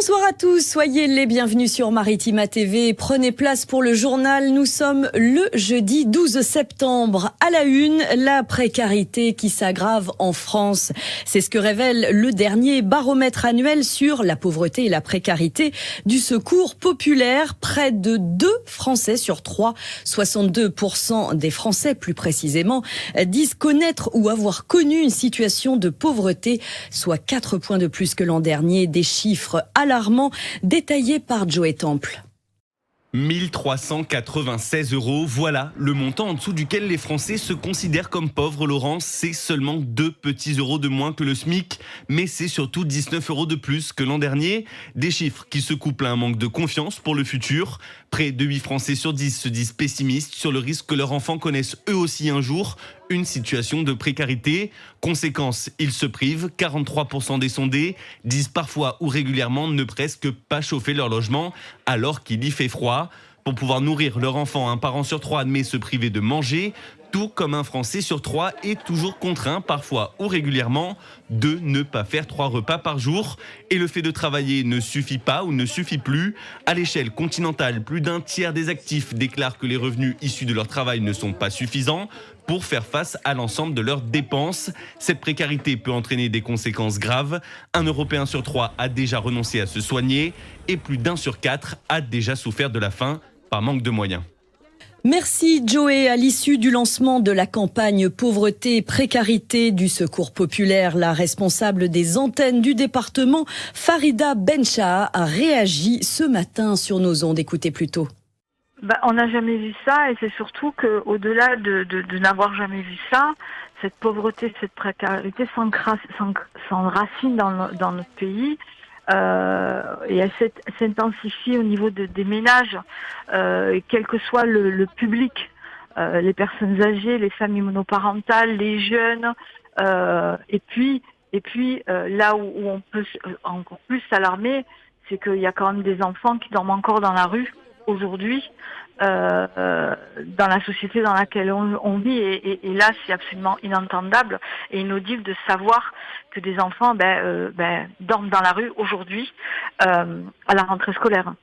Bonsoir à tous, soyez les bienvenus sur Maritima TV. Prenez place pour le journal. Nous sommes le jeudi 12 septembre. À la une, la précarité qui s'aggrave en France. C'est ce que révèle le dernier baromètre annuel sur la pauvreté et la précarité du Secours populaire. Près de 2 Français sur 3, 62% des Français plus précisément, disent connaître ou avoir connu une situation de pauvreté, soit 4 points de plus que l'an dernier. Des chiffres alarmant, détaillé par Joey Temple. 1 396 €, voilà le montant en dessous duquel les Français se considèrent comme pauvres, Laurence. C'est seulement 2 petits euros de moins que le SMIC, mais c'est surtout 19 € de plus que l'an dernier. Des chiffres qui se couplent à un manque de confiance pour le futur. Près de 8 Français sur 10 se disent pessimistes sur le risque que leurs enfants connaissent eux aussi un jour une situation de précarité. Conséquence, ils se privent. 43% des sondés disent parfois ou régulièrement ne presque pas chauffer leur logement alors qu'il y fait froid. Pour pouvoir nourrir leur enfant, un parent sur 3 admet se priver de manger, tout comme un Français sur 3 est toujours contraint, parfois ou régulièrement, de ne pas faire 3 repas par jour. Et le fait de travailler ne suffit pas ou ne suffit plus. À l'échelle continentale, plus d'un tiers des actifs déclarent que les revenus issus de leur travail ne sont pas suffisants pour faire face à l'ensemble de leurs dépenses. Cette précarité peut entraîner des conséquences graves. Un Européen sur 3 a déjà renoncé à se soigner et plus d'1 sur 4 a déjà souffert de la faim par manque de moyens. Merci Joey. À l'issue du lancement de la campagne pauvreté précarité du Secours populaire, la responsable des antennes du département, Farida Benchaha, a réagi ce matin sur nos ondes. Écoutez plutôt. On n'a jamais vu ça, et c'est surtout qu'au-delà de n'avoir jamais vu ça, cette pauvreté, cette précarité s'enracine dans notre pays. Et elle s'intensifie au niveau des ménages, quel que soit le public, les personnes âgées, les familles monoparentales, les jeunes, et puis là où on peut encore plus s'alarmer, c'est qu'il y a quand même des enfants qui dorment encore dans la rue aujourd'hui, dans la société dans laquelle on vit, et là c'est absolument inentendable et inaudible de savoir que des enfants dorment dans la rue aujourd'hui à la rentrée scolaire.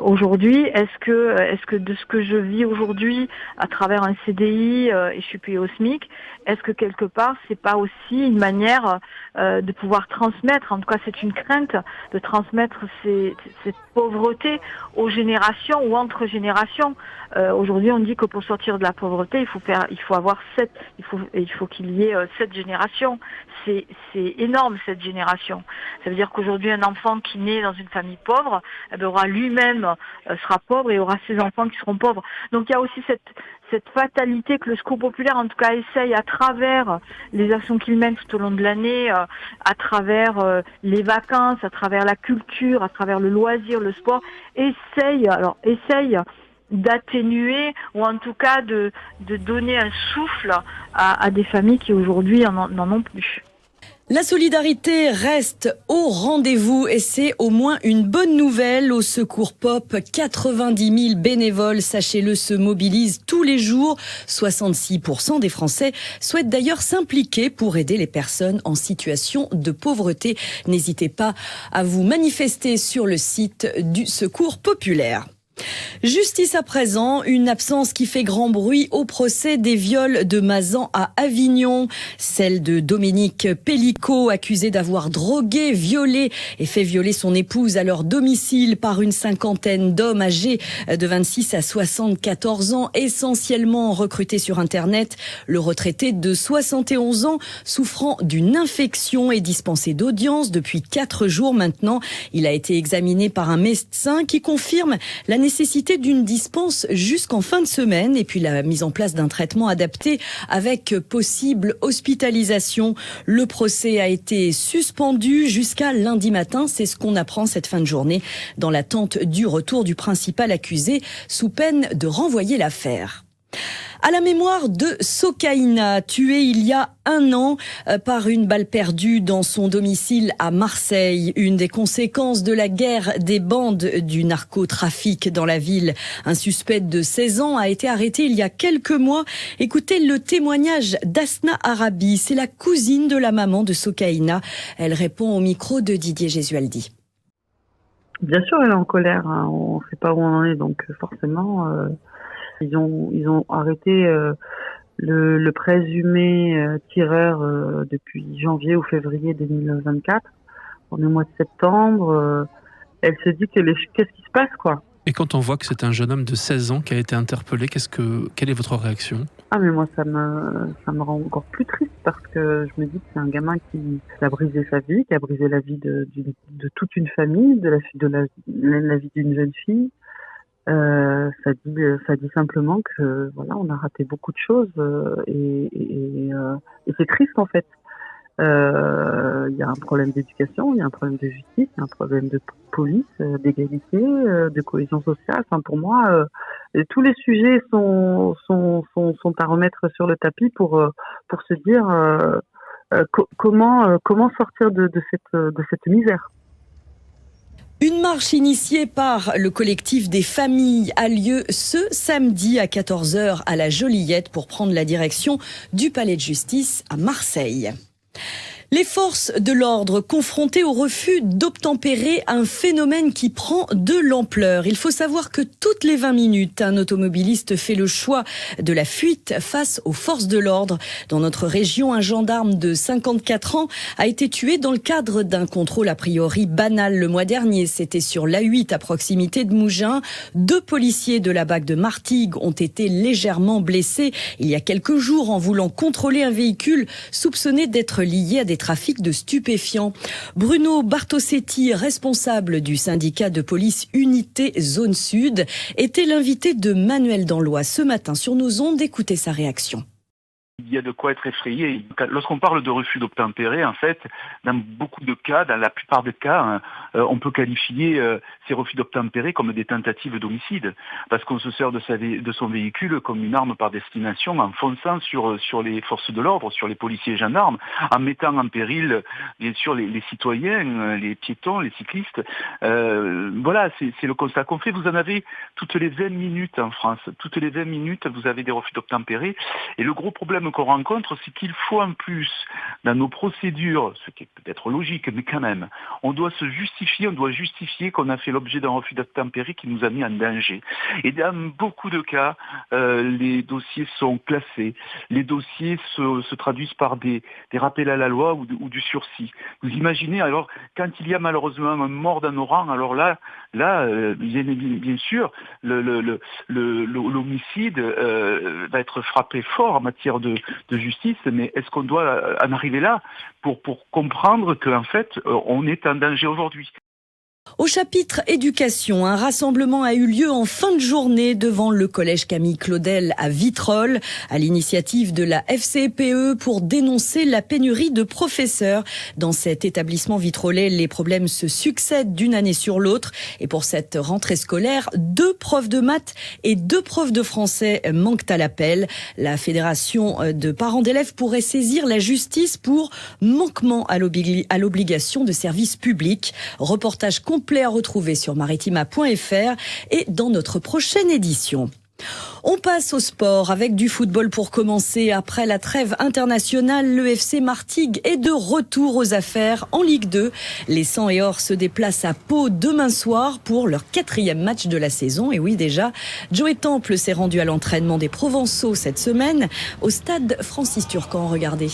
Aujourd'hui, est-ce que de ce que je vis aujourd'hui à travers un CDI et je suis payée au SMIC, est-ce que quelque part c'est pas aussi une manière de pouvoir transmettre, en tout cas c'est une crainte de transmettre cette pauvreté aux générations ou entre générations. Aujourd'hui on dit que pour sortir de la pauvreté il faut qu'il y ait 7 générations. C'est énorme, cette génération. Ça veut dire qu'aujourd'hui un enfant qui naît dans une famille pauvre aura lui-même sera pauvre et aura ses enfants qui seront pauvres. Donc il y a aussi cette fatalité que le Secours populaire en tout cas essaye à travers les actions qu'il mène tout au long de l'année, à travers les vacances, à travers la culture, à travers le loisir, le sport, essaye d'atténuer ou en tout cas de donner un souffle à des familles qui aujourd'hui n'en ont plus. La solidarité reste au rendez-vous et c'est au moins une bonne nouvelle. Au Secours Pop, 90 000 bénévoles, sachez-le, se mobilisent tous les jours. 66% des Français souhaitent d'ailleurs s'impliquer pour aider les personnes en situation de pauvreté. N'hésitez pas à vous manifester sur le site du Secours populaire. Justice à présent, une absence qui fait grand bruit au procès des viols de Mazan à Avignon. Celle de Dominique Pellicot, accusé d'avoir drogué, violé et fait violer son épouse à leur domicile par une cinquantaine d'hommes âgés de 26 à 74 ans, essentiellement recrutés sur Internet. Le retraité de 71 ans, souffrant d'une infection, est dispensé d'audience depuis 4 jours maintenant. Il a été examiné par un médecin qui confirme la nécessité d'une dispense jusqu'en fin de semaine et puis la mise en place d'un traitement adapté avec possible hospitalisation. Le procès a été suspendu jusqu'à lundi matin. C'est ce qu'on apprend cette fin de journée dans l'attente du retour du principal accusé sous peine de renvoyer l'affaire. À la mémoire de Sokaina, tuée il y a 1 an par une balle perdue dans son domicile à Marseille. Une des conséquences de la guerre des bandes du narcotrafic dans la ville. Un suspect de 16 ans a été arrêté il y a quelques mois. Écoutez le témoignage d'Asna Arabi. C'est la cousine de la maman de Sokaina. Elle répond au micro de Didier Gesualdi. Bien sûr, elle est en colère, hein. On ne sait pas où on en est, donc forcément, ils ont arrêté le présumé tireur depuis janvier ou février 2024. On est au mois de septembre. Elle se dit qu'est-ce qui se passe, quoi. Et quand on voit que c'est un jeune homme de 16 ans qui a été interpellé, quelle est votre réaction ? Ah, mais moi, ça me rend encore plus triste parce que je me dis que c'est un gamin qui a brisé sa vie, qui a brisé la vie de toute une famille, la vie d'une jeune fille. Ça dit simplement que voilà, on a raté beaucoup de choses et c'est triste en fait. Il y a un problème d'éducation, il y a un problème de justice, il y a un problème de police, d'égalité, de cohésion sociale. Enfin, pour moi, tous les sujets sont à remettre sur le tapis pour se dire comment sortir de cette misère. Une marche initiée par le collectif des familles a lieu ce samedi à 14h à la Joliette pour prendre la direction du palais de justice à Marseille. Les forces de l'ordre confrontées au refus d'obtempérer, un phénomène qui prend de l'ampleur. Il faut savoir que toutes les 20 minutes, un automobiliste fait le choix de la fuite face aux forces de l'ordre. Dans notre région, un gendarme de 54 ans a été tué dans le cadre d'un contrôle a priori banal le mois dernier. C'était sur l'A8 à proximité de Mougins. 2 policiers de la BAC de Martigues ont été légèrement blessés il y a quelques jours en voulant contrôler un véhicule soupçonné d'être lié à des trafics de stupéfiants. Bruno Bartosetti, responsable du syndicat de police Unité Zone Sud, était l'invité de Manuel Danlois ce matin sur nos ondes. Écoutez sa réaction. Il y a de quoi être effrayé. Lorsqu'on parle de refus d'obtempérer, en fait, dans beaucoup de cas, dans la plupart des cas, on peut qualifier ces refus d'obtempérer comme des tentatives d'homicide, parce qu'on se sert de son véhicule comme une arme par destination, en fonçant sur les forces de l'ordre, sur les policiers et gendarmes, en mettant en péril, bien sûr, les citoyens, les piétons, les cyclistes. Voilà, c'est le constat qu'on fait. Vous en avez toutes les 20 minutes en France. Toutes les 20 minutes, vous avez des refus d'obtempérer. Et le gros problème qu'on rencontre, c'est qu'il faut en plus, dans nos procédures, ce qui est peut-être logique, mais quand même, on doit justifier qu'on a fait l'objet d'un refus d'obtempérer qui nous a mis en danger. Et dans beaucoup de cas, les dossiers sont classés, les dossiers se traduisent par des rappels à la loi ou du sursis. Vous imaginez, alors, quand il y a malheureusement un mort dans nos rangs, alors là, bien sûr, l'homicide va être frappé fort en matière de justice, mais est-ce qu'on doit en arriver là pour comprendre qu'en fait, on est en danger aujourd'hui ? Au chapitre éducation, un rassemblement a eu lieu en fin de journée devant le collège Camille Claudel à Vitrolles, à l'initiative de la FCPE pour dénoncer la pénurie de professeurs. Dans cet établissement vitrolais, les problèmes se succèdent d'une année sur l'autre. Et pour cette rentrée scolaire, 2 profs de maths et 2 profs de français manquent à l'appel. La fédération de parents d'élèves pourrait saisir la justice pour manquement à l'obligation de service public. Reportage complet à retrouver sur maritima.fr et dans notre prochaine édition. On passe au sport avec du football pour commencer. Après la trêve internationale, le FC Martigues est de retour aux affaires en Ligue 2. Les 100 et or se déplacent à Pau demain soir pour leur 4e match de la saison. Et oui, déjà, Joey Temple s'est rendu à l'entraînement des Provençaux cette semaine au stade Francis Turcan. Regardez.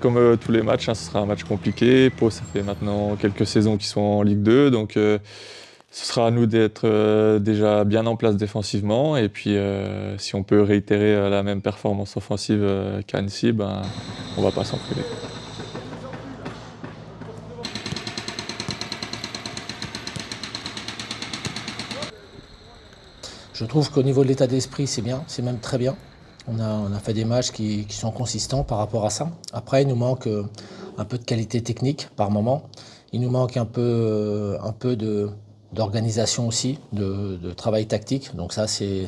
Comme tous les matchs, ce sera un match compliqué. Pau, ça fait maintenant quelques saisons qu'ils sont en Ligue 2, donc ce sera à nous d'être déjà bien en place défensivement. Et puis, si on peut réitérer la même performance offensive qu'à Annecy, on ne va pas s'en priver. Je trouve qu'au niveau de l'état d'esprit, c'est bien, c'est même très bien. On a fait des matchs qui sont consistants par rapport à ça. Après, il nous manque un peu de qualité technique par moment. Il nous manque un peu d'organisation aussi, de travail tactique. Donc ça, c'est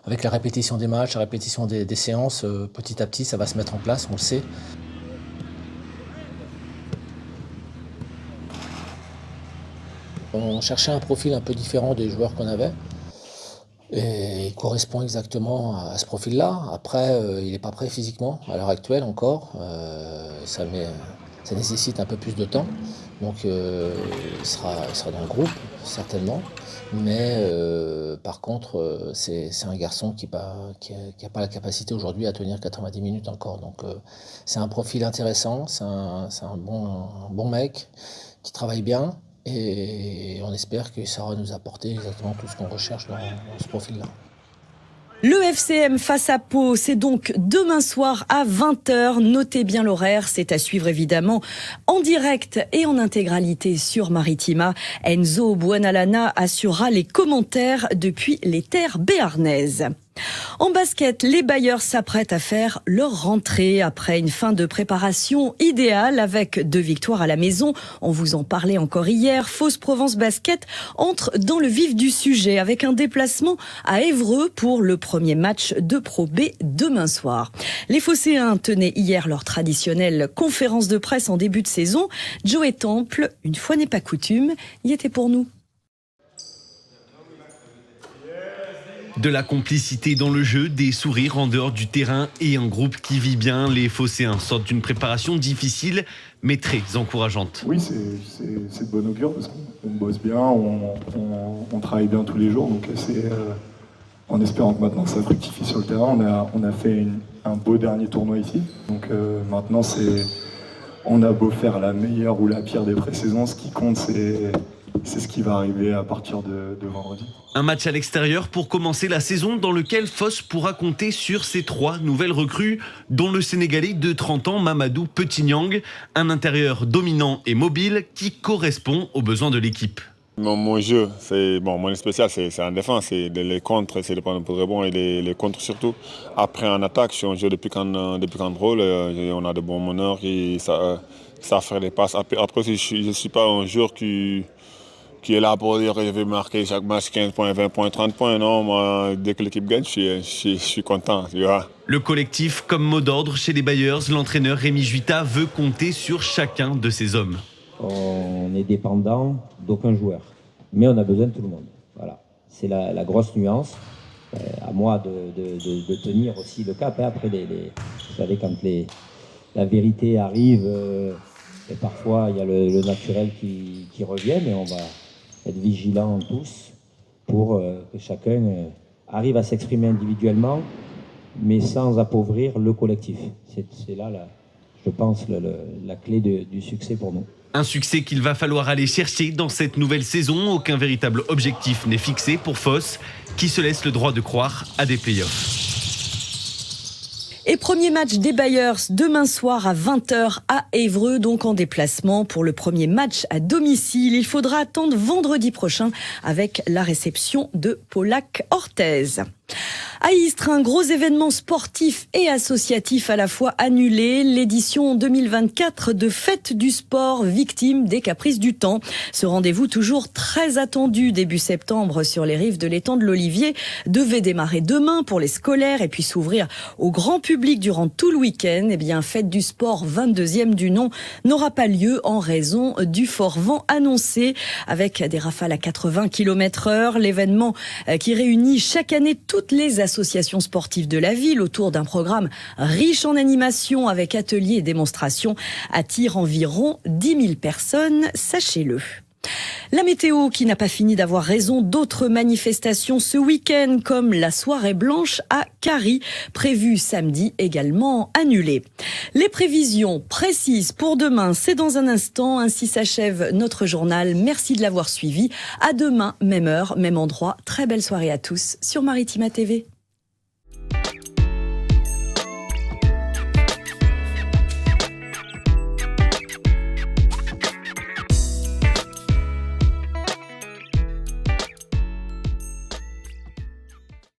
avec la répétition des matchs, la répétition des séances, petit à petit, ça va se mettre en place, on le sait. On cherchait un profil un peu différent des joueurs qu'on avait. Et il correspond exactement à ce profil-là. Après, il n'est pas prêt physiquement à l'heure actuelle encore. Ça nécessite un peu plus de temps. Donc il sera dans le groupe, certainement. Mais par contre, c'est un garçon qui n'a pas la capacité aujourd'hui à tenir 90 minutes encore. Donc c'est un profil intéressant, c'est un bon mec qui travaille bien. Et on espère que ça va nous apporter exactement tout ce qu'on recherche dans ce profil-là. Le FCM face à Pau, c'est donc demain soir à 20h. Notez bien l'horaire, c'est à suivre évidemment en direct et en intégralité sur Maritima. Enzo Buonalana assurera les commentaires depuis les terres béarnaises. En basket, les Bayers s'apprêtent à faire leur rentrée après une fin de préparation idéale avec 2 victoires à la maison. On vous en parlait encore hier. Fos Provence Basket entre dans le vif du sujet avec un déplacement à Évreux pour le premier match de Pro B demain soir. Les Phocéens tenaient hier leur traditionnelle conférence de presse en début de saison. Joey Temple, une fois n'est pas coutume, y était pour nous. De la complicité dans le jeu, des sourires en dehors du terrain et un groupe qui vit bien. Les Phocéens sortent d'une préparation difficile mais très encourageante. Oui, c'est de bon augure parce qu'on bosse bien, on travaille bien tous les jours. Donc c'est en espérant que maintenant ça fructifie sur le terrain. On a fait un beau dernier tournoi ici. Donc maintenant on a beau faire la meilleure ou la pire des pré-saisons, ce qui compte c'est ce qui va arriver à partir de vendredi. Un match à l'extérieur pour commencer la saison dans lequel Fos pourra compter sur ses 3 nouvelles recrues, dont le Sénégalais de 30 ans Mamadou Petit-Niang, un intérieur dominant et mobile qui correspond aux besoins de l'équipe. Mon jeu, mon spécial, c'est en défense, c'est les contres, c'est de prendre pour rebond et les contres surtout. Après en attaque, si on joue depuis contrôle, on a de bons meneurs qui savent faire des passes. Après, je ne suis pas un joueur qui est là pour dire que je vais marquer chaque match 15 points, 20 points, 30 points. Non, moi, dès que l'équipe gagne, je suis content. Tu vois. Le collectif, comme mot d'ordre chez les Bayers, l'entraîneur Rémi Juita veut compter sur chacun de ses hommes. On est dépendant d'aucun joueur, mais on a besoin de tout le monde. Voilà. C'est la grosse nuance. À moi de tenir aussi le cap. Après, vous savez, quand la vérité arrive, et parfois il y a le naturel qui revient, mais on va être vigilants tous pour que chacun arrive à s'exprimer individuellement, mais sans appauvrir le collectif. C'est là, je pense, la clé du succès pour nous. Un succès qu'il va falloir aller chercher dans cette nouvelle saison. Aucun véritable objectif n'est fixé pour Fos, qui se laisse le droit de croire à des playoffs. Et premier match des Bayers demain soir à 20h à Évreux, donc en déplacement pour le premier match à domicile. Il faudra attendre vendredi prochain avec la réception de Pollack Orthez. À Istres, un gros événement sportif et associatif à la fois annulé, l'édition 2024 de Fête du Sport, victime des caprices du temps. Ce rendez-vous toujours très attendu début septembre sur les rives de l'étang de l'Olivier devait démarrer demain pour les scolaires et puis s'ouvrir au grand public durant tout le week-end. Eh bien, Fête du Sport, 22e du nom, n'aura pas lieu en raison du fort vent annoncé avec des rafales à 80 km/h. L'événement qui réunit chaque année toutes les associations sportives de la ville autour d'un programme riche en animation avec ateliers et démonstrations attire environ 10 000 personnes, sachez-le. La météo qui n'a pas fini d'avoir raison, d'autres manifestations ce week-end comme la soirée blanche à Carry, prévue samedi également annulée. Les prévisions précises pour demain, c'est dans un instant, ainsi s'achève notre journal. Merci de l'avoir suivi. À demain, même heure, même endroit. Très belle soirée à tous sur Maritima TV.